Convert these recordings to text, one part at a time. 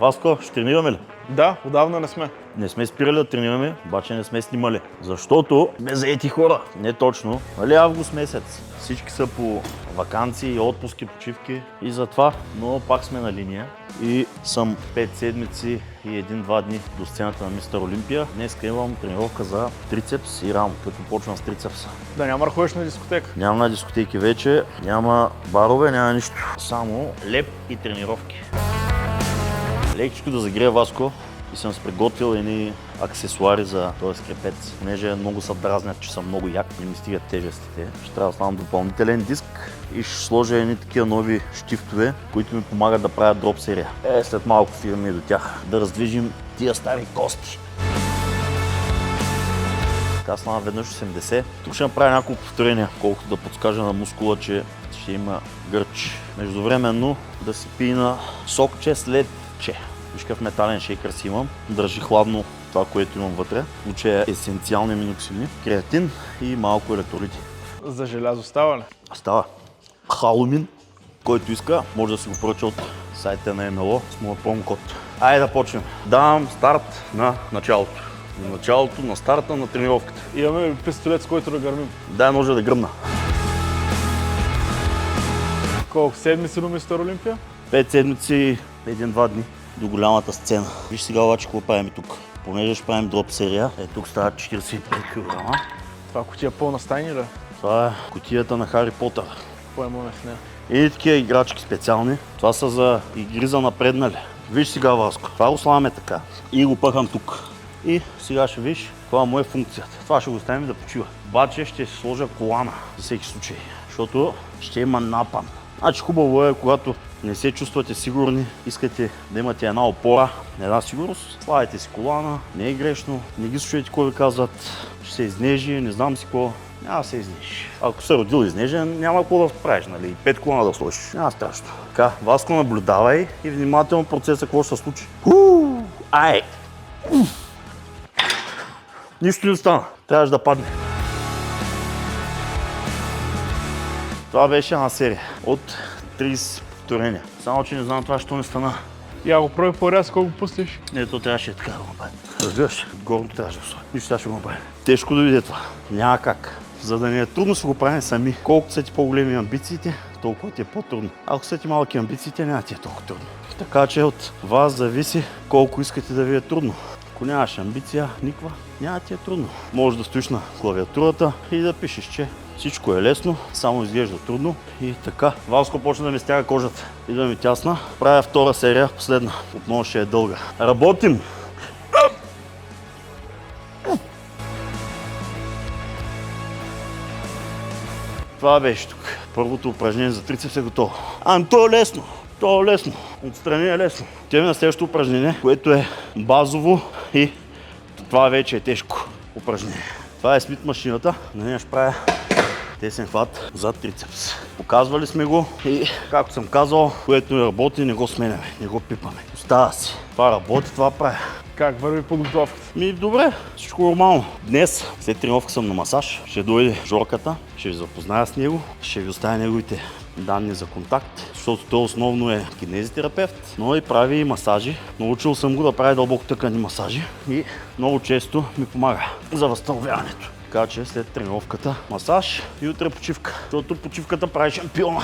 Васко, ще тренираме ли? Да, отдавна не сме. Не сме спирали да тренираме, обаче не сме снимали. Защото сме заети хора. Не точно. Нали август месец? Всички са по ваканции, отпуски, почивки и затова, но пак сме на линия. И съм 5 седмици и 1-2 дни до сцената на Мистер Олимпия. Днес имам тренировка за трицепс и рамо, като почвам с трицепса. Да няма да ходиш на дискотека. Няма на дискотеки вече, няма барове, няма нищо. Само леп и тренировки. Лекичко да загрея Васко и съм се приготвил едни аксесуари за този скрепец. Понеже много се дразнят, че съм много як, не ми стигат тежестите. Ще трябва да слагам допълнителен диск и ще сложа едни такива нови щифтове, които ми помагат да правят дроп серия. След малко фирми и до тях. Да раздвижим тия стари кости. Така стана веднъж 80. Тук ще направя няколко повторения, колкото да подскажа на мускула, че ще има гърч. Междувременно да си пина сокче след че. Виж какъв метален шейкър си имам. Държи хладно това, което имам вътре. В случая есенциални аминоксини, креатин и малко електролити. За желязо става ли? Става. Халумин, който иска, може да си го поръча от сайта на НЛО с моя промокод. Айде да почнем. Давам старт на началото. На началото, на старта на тренировката. Имаме пистолет, с който да гърмим. Дай ножа да гръмна. Колко седмици до Мистер Олимпия? 5 седмици, 1-2 дни до голямата сцена. Виж сега обаче какво правим и тук. Понеже ще правим дроп серия, тук стават 45 кг. Това кутия пълна стайни ли? Това е кутията на Хари Потър. Какво имаме в нея? И такива играчки специални. Това са за игри за напреднали. Виж сега Васко, това го слагаме така и го пъхам тук. И сега ще виж каква му е функцията. Това ще го оставим да почива. Обаче ще сложа колана за всеки случай, защото ще има напън. Значи хубаво е, когато не се чувствате сигурни, искате да имате една опора, една сигурност, слагайте си колана, не е грешно, не ги слушайте какво ви казват, ще се изнежи, не знам си какво, няма да се изнежи. Ако се родил изнежен, няма какво да правиш, нали, 5 колана да сложиш, няма страшно. Така, Васко, наблюдавай и внимателно процеса какво ще се случи. Ай! Нищо не стана, трябваше да падне. Това беше една серия от 30 повторения. Само че не знам това, що не стана. Я го прави по-рязко, го пустиш. Не, то трябваше така да го направи. Разбираш, горното трябваше да сложи. Нищо ще го направи. Тежко да видя това. Няма как. За да не е трудно се го правим сами. Колкото са ти по-големи амбициите, толкова ти е по-трудно. Ако са ти малки амбициите, няма ти е толкова трудно. Така че от вас зависи колко искате да ви е трудно. Ако нямаш амбиция никаква, няма ти е трудно. Може да стоиш на клавиатурата и да пишеш, че всичко е лесно, само изглежда трудно и така. Васко почна да ми стяга кожата и да ми тясна. Правя втора серия, последна. Отново ще е дълга. Работим! Това беше тук. Първото упражнение за трицепс е готово. То е лесно. То е лесно. Отстрани е лесно. Отиваме на следващото упражнение, което е базово и това вече е тежко упражнение. Това е Смит машината. На нея ще правя тесен хват зад трицепс. Показвали сме го и, както съм казал, което не работи, не го сменяме, не го пипаме. Остава си. Това работи, това правя. Как върви подготовката? Добре, всичко нормално. Днес, след тренировка съм на масаж. Ще дойде Жорката, ще ви запозная с него, ще ви оставя неговите данни за контакт, защото той основно е кинезитерапевт, но и прави и масажи. Научил съм го да прави дълбоко тъкани масажи и много често ми помага за възстановяването. Така че след тренировката масаж и утре почивка, защото почивката прави шампиона.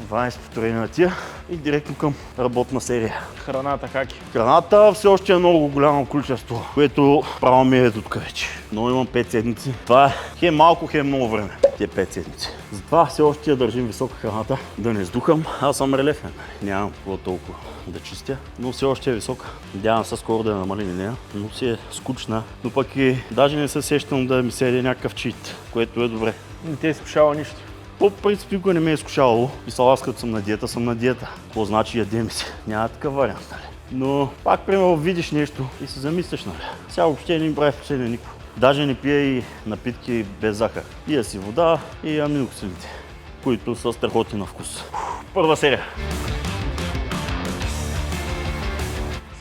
12 повторения на тия и директно към работна серия. Храната как е? Храната все още е много голямо количество, което право ми е тук вече. Но имам 5 седмици. Това е хем малко, хем много време. Тия 5 седмици. Затова все още я държим висока храната, да не сдухам. Аз съм релефен. Нямам какво толкова да чистя, но все още е висока. Надявам се скоро да я намалим нея, но си е скучна. Но пък и даже не се сещам да ми се яде някакъв чит, което е добре. Не те е изкушава нищо. По принцип никога не ме е изкушавало. Мисля, аз като съм на диета. Какво значи ядем си? Няма такъв вариант, нали? Но пак, примерно, видиш нещо и се замисляш, нали? Сега въобще не ми прави впечатление никакво. Даже не пия и напитки без захар. Пия си вода и аминоксидите, които са страхотни на вкус. Първа серия.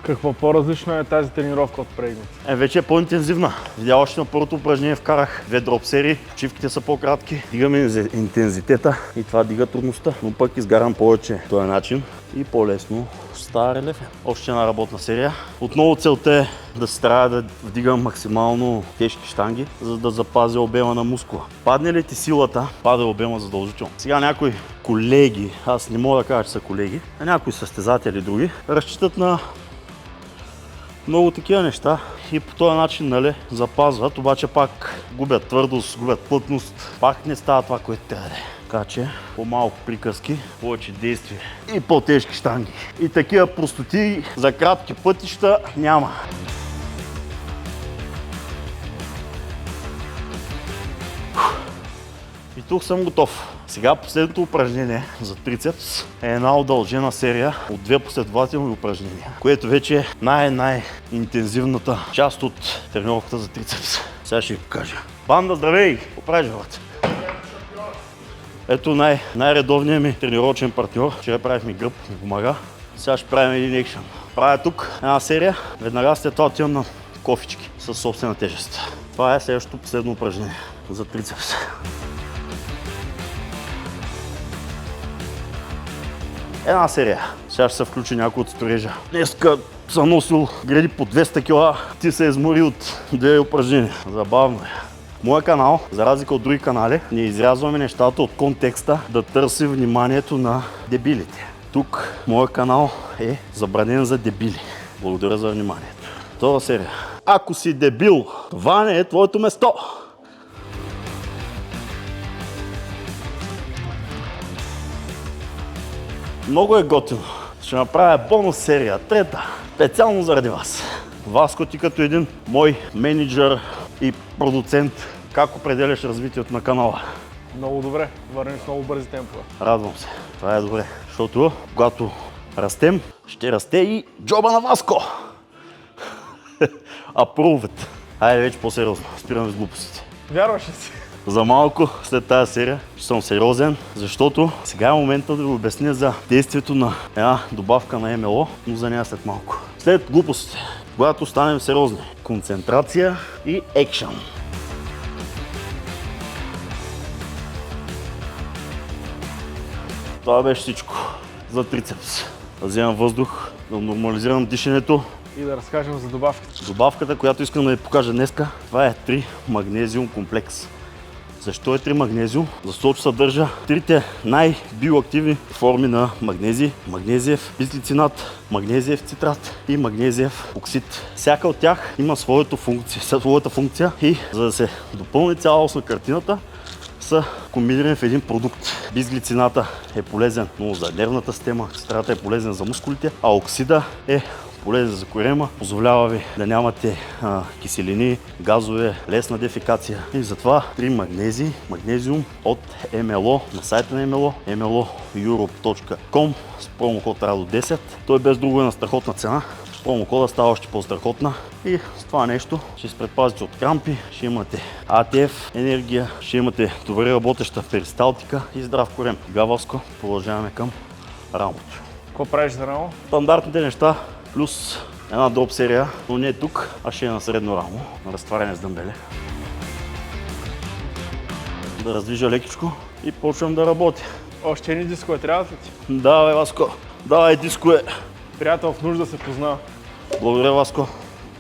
Какво по-различно е тази тренировка от предните? Вече е по-интензивна. Видя още на първото упражнение вкарах 2 дроп серии, почивките са по-кратки, дигаме интензитета и това дига трудността, но пък изгарям повече този начин и по-лесно става релеф. Още една работна серия. Отново целта е да се старая да вдигам максимално тежки щанги, за да запазя обема на мускула. Падне ли ти силата, пада обема задължително. Сега някои колеги, аз не мога да кажа, че са колеги, а някои състезатели и други, разчитат на много такива неща и по този начин, нали, запазват, обаче пак губят твърдост, губят плътност, пак не става това, което трябва да е. Така че по-малко приказки, повече действия и по-тежки щанги. И такива простоти за кратки пътища няма. И тук съм готов. Сега последното упражнение за трицепс е една удължена серия от 2 последователни упражнения, което вече е най-интензивната част от тренировката за трицепс. Сега ще ви покажа. Банда, здравей! Поправи живот! Ето най-редовният ми тренировъчен партньор. Вчера правихме гръб, ми помага. Сега ще правим един екшън. Правя тук една серия, веднага след това отивам на кофички със собствена тежест. Това е следващото последно упражнение за трицепс. Една серия. Сега ще се включи някой от сторежа. Днеска съм носил греди по 200 кг. Ти се измори от 2 упражнения. Забавно е. Моя канал, за разлика от други канали, не изрязваме нещата от контекста да търси вниманието на дебилите. Тук моя канал е забранен за дебили. Благодаря за вниманието. Втора серия. Ако си дебил, това не е твоето место. Много е готино. Ще направя бонус серия, трета, специално заради вас. Васко, ти като един мой менеджер и продуцент, как определяш развитието на канала? Много добре, върнем с много бързи темпове. Радвам се, това е добре, защото когато растем, ще расте и джоба на Васко. Апруват. Айде вече по-сериозно, спираме с глупостите. Вярваш ли си? За малко след тази серия ще съм сериозен, защото сега е момента да ви обясня за действието на една добавка на МЛО, но за нея след малко. След глупостите, когато станем сериозни, концентрация и екшън. Това беше всичко за трицепс. Да вземам въздух, да нормализирам дишането. И да разкажем за добавката. Добавката, която искам да ви покажа днеска, това е 3 магнезиум комплекс. Защо е 3 магнезиум? Защото съдържа 3 най-биоактивни форми на магнезий. Магнезиев бисглицинат, магнезиев цитрат и магнезиев оксид. Всяка от тях има своята функция и за да се допълни цялостна картината, са комбинирани в един продукт. Бисглицината е полезен много за нервната система, цитрата е полезен за мускулите, а оксида е полезен за корема, позволява ви да нямате киселини, газове, лесна дефекация. И затова 3 магнезии, магнезиум от МЛО на сайта на МЛО, mloeurope.com с промокод RADO10. Той без друго е на страхотна цена. Промокода става още по-страхотна и с това нещо ще се предпазите от крампи, ще имате АТФ енергия, ще имате добре работеща перисталтика и здрав корем. Гававско, продължаваме към рамото. Какво правиш за рамо? Стандартните неща плюс една дроп серия, но не е тук, а ще е на средно рамо, на разтваряне с дъмбели. Да раздвижа лекичко и почвам да работя. Още едни дискове трябва ли ти? Давай, Васко, давай дискове. Приятел в нужда се познава. Благодаря, Васко.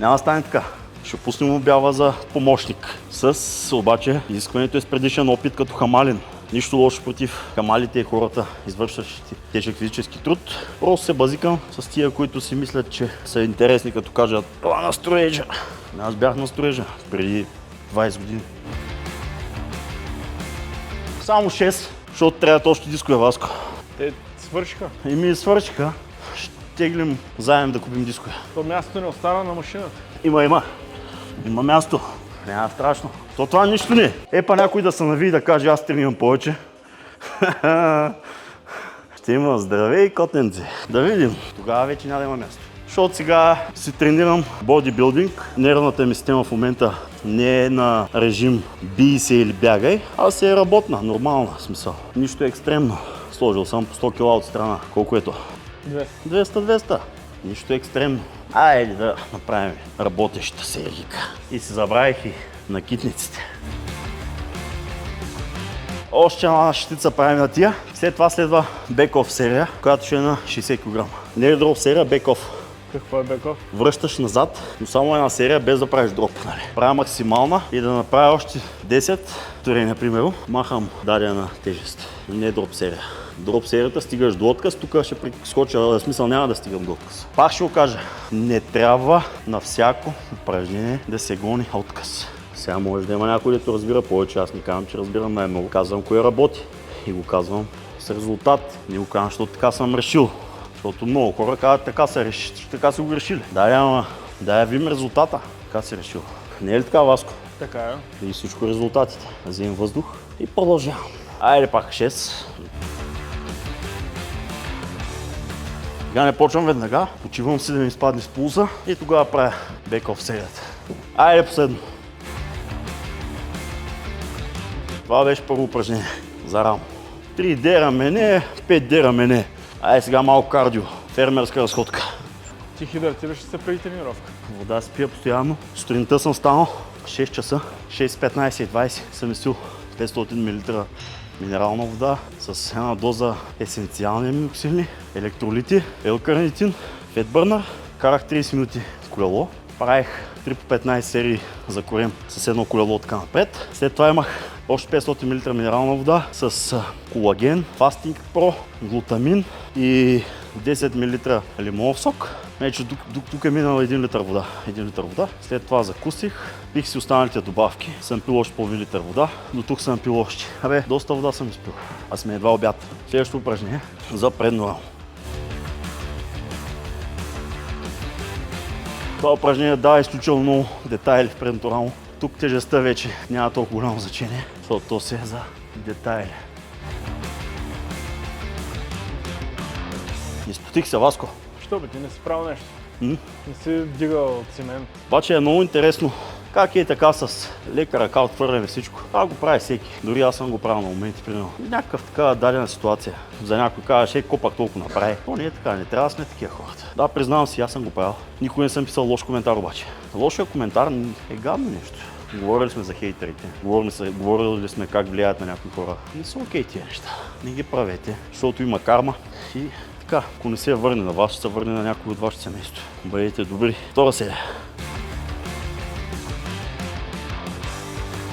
Няма да стане така. Ще пуснем обява за помощник. С обаче изискването е с предишен опит като хамалин. Нищо лошо против хамалите и хората, извършващи тежък физически труд. Просто се базикам с тия, които си мислят, че са интересни, като кажат това на строежа. Аз бях на строежа преди 20 години. Само 6, защото трябват още дискове, Васко. Те свършиха. И ми свършиха. Ще теглим заедно да купим дискове. То мястото не остана на машината. Има. Има място. Няма страшно. То това нищо не е. Епа някой да се нави и да каже аз тренирам повече. Ще има здравей, котенци. Да видим. Тогава вече няма да има място. Защото сега си тренирам бодибилдинг. Нервната ми система в момента не е на режим бий се или бягай, а се е работна, нормална смисъл. Нищо екстремно. Сложил съм по 100 кг от страна. Колко е то? 200. 200. Нищо екстремно. Айде да направим работеща серийка. И се забравих и на китниците. Още една щица правим на тия. След това следва бек-оф серия, която ще е на 60 кг. Не е дроп серия, бек-оф. Какво е беков? Връщаш назад, но само една серия без да правиш дроп. Нали? Правя максимална и да направя още 10 турения, примерно. Махам дадена тежест. Не е дроп серия. Дроп серията стигаш до отказ, тук ще прескоча, в смисъл няма да стигам до отказ. Пак ще го кажа, не трябва на всяко упражнение да се гони отказ. Сега може да има някой, дето разбира повече, аз не казвам, че разбирам най-много. Казвам кое работи и го казвам с резултат. Не го казвам, защото така съм решил. Защото много хора казват, така са го решили. Да видим резултата. Така си решил. Не е ли така, Васко? Така е. И всичко резултатите. Вземем въздух и продължавам. Айде пак 6. Сега не почвам веднага. Почивам си да ми изпадне с пулса и тогава правя бек-оф серията. Айде последно. Това беше първо упражнение за рамо. 3D рамене, 5D рамене. Айде сега малко кардио. Фермерска разходка. Ти хидратираш се преди тренировка. Вода си пия постоянно. Сутринта съм станал 6 часа. 6:15 и 20 съм изпил 500 мл минерална вода с една доза есенциални аминоксили, електролити, L-карнитин, фетбърнър. Карах 30 минути колело. Правих 3 по 15 серии за корем с едно колело така напред. След това имах още 500 мл минерална вода с колаген, Fasting Pro, глутамин и 10 мл лимонов сок. Вече тук е минал 1 литър вода. 1 литър вода. След това закусих, пих си останалите добавки. Съм пил още половин литър вода. До тук съм пил още. Доста вода съм изпил. А сме едва обяд. Следващото упражнение за предно рамо. Това упражнение дава изключително много детайли в предното рамо. Тук тежестта вече няма толкова голямо значение, защото то се е за детайли. Изпотих се, Васко. Що бе, ти не си правил нещо? Не си вдигал цимент. Обаче е много интересно как е така с лека ръка отвърляме всичко. Това го прави всеки. Дори аз съм го правил на моменти, примерно. Някакъв така дадена ситуация. За някой казваш, копак толкова направи. Но не е така, не трябва да сме такива хората. Да, признавам си, аз съм го правил. Никой не съм писал лош коментар обаче. Лошия коментар е гадно нещо. Говорили сме за хейтерите, говорили сме как влияят на някои хора. Не са окей тия неща. Не ги правете, защото има карма и така, ако не се върне на вас, ще се върне на някой от вашето семейство. Бъдете добри. Втора серия.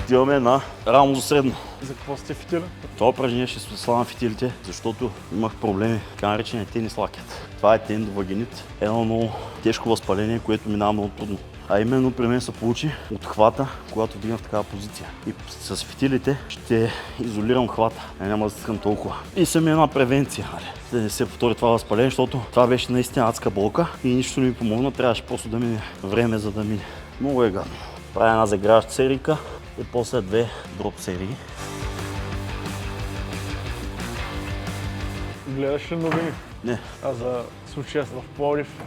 Отиваме на рамо за средно. За какво сте фитили? Това упражнение ще слагам фитилите, защото имах проблеми, така наречения тенис лакет. Това е тендовагинит, едно много тежко възпаление, което минава много трудно. А именно при мен се получи от хвата, когато вдигна в такава позиция. И с фитилите ще изолирам хвата, няма да стискам толкова. И съм една превенция, да не се повтори това възпаление, защото това беше наистина адска болка и нищо не ми помогна, трябваше просто да мине време, за да мине. Много е гадно. Правя една загряваща серийка и после 2 дроп серии. Гледаш ли новини? Не. А за случая в Пловдив?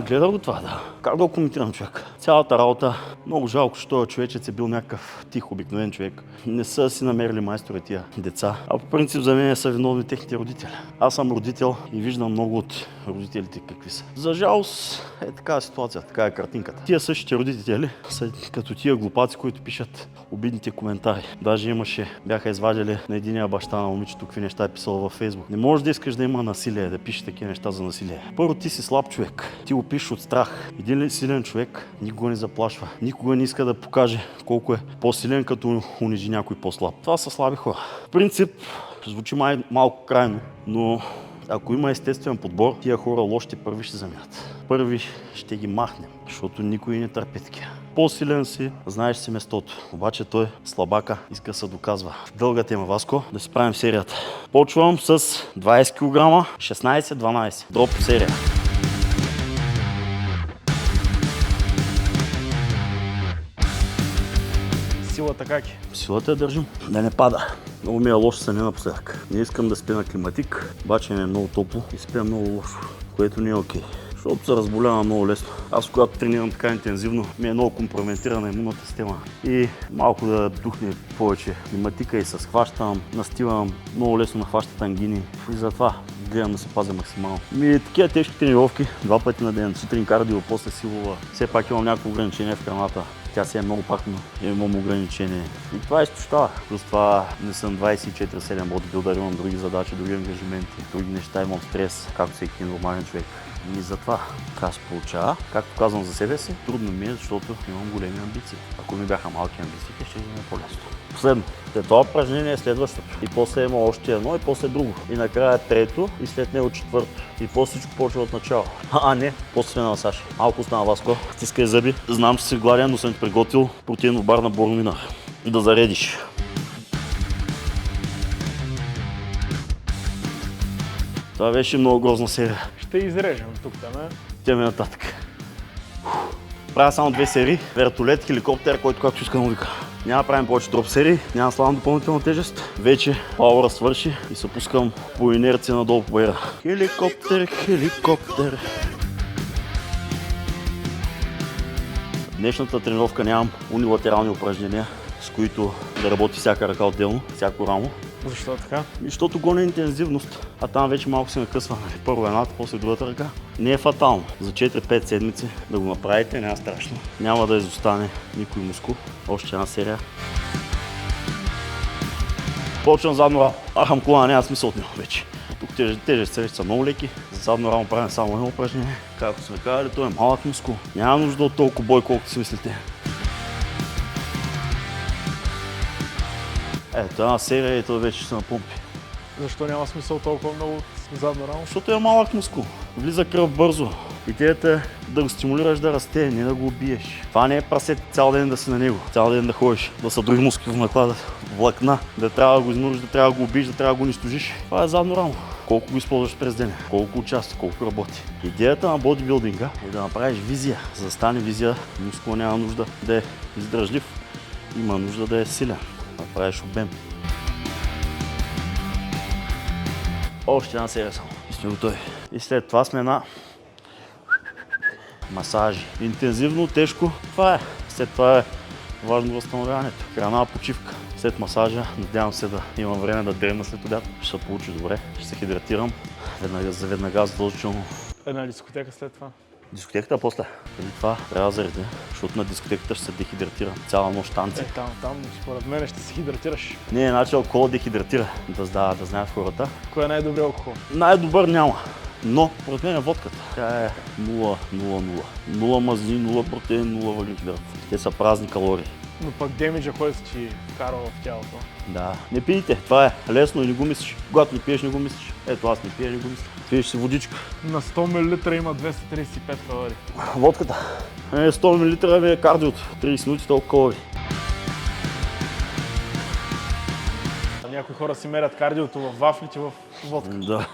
Гледах го това, да. Как да го коментирам, човек? Цялата работа, много жалко, че този човечец е бил някакъв тих, обикновен човек. Не са си намерили майстори тия деца. А по принцип за мен са виновни техните родители. Аз съм родител и виждам много от родителите какви са. За жалост е такава ситуация, така е картинката. Тия същите родители са като тия глупаци, които пишат обидните коментари. Даже бяха извадили на единия баща на момичето какви неща е писал във Фейсбук. Не можеш да искаш да има насилие, да пишеш такива неща за насилие. Първо, ти си слаб човек. Ти го пишеш от страх. Един силен човек никога не заплашва. Никога не иска да покаже колко е по-силен, като унижи някой по-слаб. Това са слаби хора. В принцип, звучи малко крайно, но ако има естествен подбор, тия хора лошите първи ще заминат. Първи ще ги махнем, защото никой не търпи такива. По-силен си, знаеш си местото. Обаче той, слабака, иска да се доказва. Дълга тема, Васко, да си правим серията. Почвам с 20 кг, 16-12. Дроп серия. Силата как е? Силата я държим, да не пада. Много ми е лошо съня напоследък. Не искам да спя на климатик, обаче ми е много топло и спя много лошо, което не е окей. Защото се разболявам много лесно. Аз когато тренирам така интензивно, ми е много компрометирана имунната система. И малко да духне повече климатика и се схващам, настивам, много лесно нахващат ангини. И затова гледам да се пазя максимално. Такива тежки тренировки, 2 пъти на ден, сутрин кардио, после силова. Все пак имам някакво ограничение в храната. Тя си е много пакна, имам ограничение. И това изтощава. Плюс това не съм 24/7 бодибилдър, имам други задачи, други ангажименти, други неща, имам стрес, както всеки нормален човек. И затова така се получава. Както казвам за себе си, трудно ми е, защото имам големи амбиции. Ако ми бяха малки амбициите, ще ми е по-лесно. Последно. Това упражнение е следващото. И после има още едно, и после друго. И накрая трето, и след него четвърто. И после всичко почва от начало. Не, после на масаж. Малко остана, Васко. Стискай зъби. Знам, че си гладен, но съм ти приготвил протеинов бар на Боромина. И да заредиш. Това беше много грозна серия. Ще изрежем тук, да не? Теми нататък. Правя само 2 серии. Вертолет, хеликоптер, който както искам да вика. Няма правим повече дроп серии, няма слагам допълнителна тежест. Вече пауъра свърши и се пускам по инерция надолу по баера. Хеликоптер, хеликоптер. Днешната тренировка нямам унилатерални упражнения, с които да работи всяка ръка отделно, всяко рамо. Защо така? Защото гоня интензивност, а там вече малко се накъсва. Първо едната, после другата ръка. Не е фатално. За 4-5 седмици да го направите, няма страшно. Няма да изостане никой мускул. Още една серия. Почвам задно рамо. Архам колана, няма смисъл от него вече. Тук тежести срещи са много леки. За задно рамо правим само едно упражнение. Както сме казали, той е малък мускул. Няма нужда от толкова бой, колкото си мислите. Ето една серия и това вече ще се напомпи. Защо няма смисъл толкова много от задно рамо? Защото е малък мускул. Влиза кръв бързо. Идеята е да го стимулираш да расте, не да го убиеш. Това не е прасет цял ден да си на него, цял ден да ходиш, да са други мускули в наклада, влакна, да трябва да го изнуриш, да трябва да го убиеш, да трябва да го унищожиш. Това е задно рамо. Колко го използваш през деня, колко участва, колко работи. Идеята на бодибилдинга е да направиш визия. За да стане визия, мускул няма нужда да е издръжлив, има нужда да е силен. Да правиш обем. Още една серия само. И сме готови. И след това сме на масажи. Интензивно, тежко. Това е. След това е важно възстановяването. Храна, почивка. След масажа, надявам се да имам време да дръмна след обяд. Ще се получи добре. Ще се хидратирам. Веднага задължително. Една дискотека след това. Дискотеката после. Преди това трябва да заредя, защото на дискотеката ще се дехидратира. Цяла нощ танци. Там, според мен ще се хидратираш. Не, значи алкохол дехидратира. Да знаят хората. Кой е най-добрият алкохол? Най-добър няма. Но, според мен е водката. Тя е 0. 0 мазнини, 0 протеин, 0 въглехидрат. Те са празни калории. Но пък демиджа, който ти вкарва в тялото. Да. Не пийте. Това е лесно и не го мислиш. Когато не пиеш, не го мислиш. Ето аз не пия, не го мисля. Пиеш си водичка. На 100 мл има 235 калории. Водката. 100 мл е кардиото. 30 минути толкова калории. Някои хора си мерят кардиото в вафлите, в водка. Да.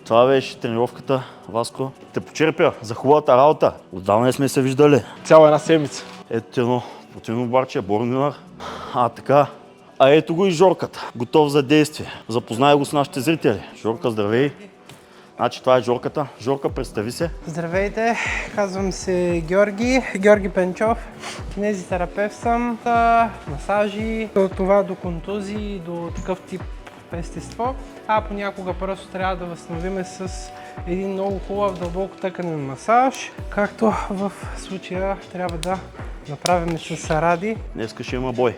Това беше тренировката, Васко. Те почерпя за хубавата работа. Отдавна не сме се виждали. Цяла една седмица. Ето едно протеиново барче, Бороминар. Така. А ето го и Жорката. Готов за действие. Запознай го с нашите зрители. Жорка, здравей. Значи това е Жорката. Жорка, представи се. Здравейте, казвам се Георги Пенчов. Кинезитерапевт съм. Масажи, от това до контузии, до такъв тип естество. А понякога просто трябва да възстановим с един много хубав дълбоко тъканен масаж, както в случая трябва да направим с Ради. Днеска ще има бой.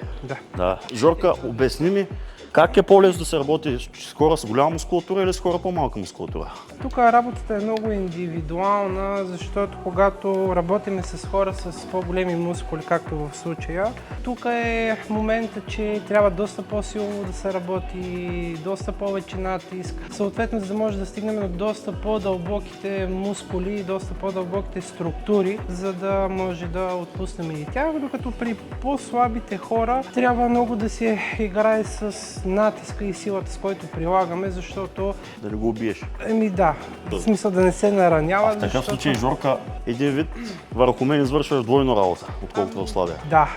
Да. Жорка, обясни ми как е по-лесно да се работи с хора с голяма мускулатура или с хора по-малка мускулатура? Тук работата е много индивидуална, защото когато работим с хора с по-големи мускули, както в случая, тук е момента, че трябва доста по-силно да се работи, доста повече натиск. Съответно, за да може да стигнем до доста по-дълбоките мускули и доста по-дълбоките структури, за да може да отпуснем и тях, докато при по-слабите хора трябва много да се играе с натиска и силата, с който прилагаме, защото... Да не го убиеш. Да, в смисъл да не се наранява. В такъв случай, Жорка, един вид върху мен извършваш двойно работа, отколкото в слабия. Да,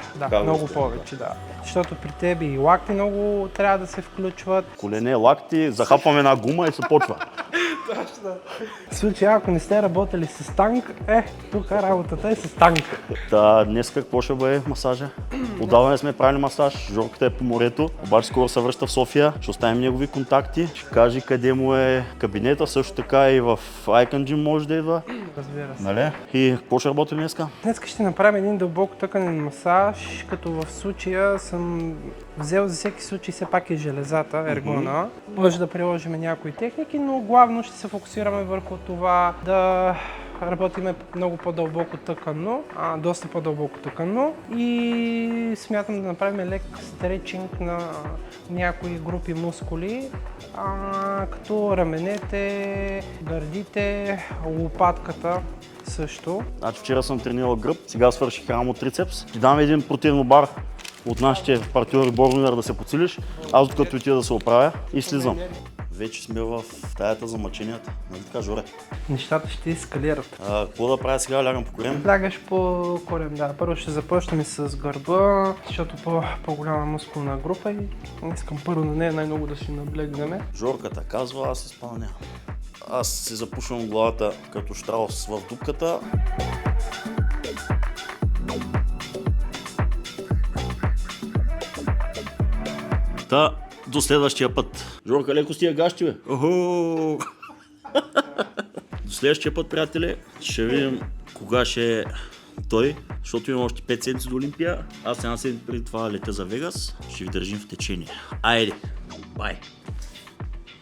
много повече, да. Защото при тебе и лакти много трябва да се включват. Колене, лакти, захапваме една гума и се почва. В случай, ако не сте работили с танк, тук работата е с танк. Днес какво ще бъде масажа? Отдавна не сме правили масаж, Жорката е по морето, обаче скоро се връща в София, ще оставим негови контакти, ще каже къде му е кабинета, също така и в Icon Gym може да идва. Разбира се. Нали? И какво ще работим днеска? Днес ще направим един дълбоко тъканен масаж, като в случая съм взел за всеки случай все пак е железата, ергона. Може да приложим някои техники, но главно ще се фокусираме върху това да работиме много по-дълбоко тъканно, доста по-дълбоко тъканно и смятам да направим лек стречинг на някои групи мускули, като раменете, гърдите, лопатката също. Значи вчера съм тренирал гръб, сега свърших рамо трицепс. Ти дам един противно бар от нашите партньори Борнер да се подсилиш, аз докато отида да се оправя и слизам. Вече сме в стаята за мъченията. Нали така, Жоре? Нещата ще ескалират. Какво да правя сега? Лягам по корем? Лягаш по корем, да. Първо ще започнем с гърба, защото по-голяма мускулна група и искам първо на нея най-много да си наблегнем. Жорката казва, аз изпълнявам. Аз си запушвам главата като щраус в дупката. До следващия път. Жорка, леко с тия гащи, бе. Охо! До следващия път, приятели, ще видим кога ще е той, защото имам още 5 седмици до Олимпия. Аз една седмица преди това летя за Вегас. Ще ви държим в течение. Айде! Бай!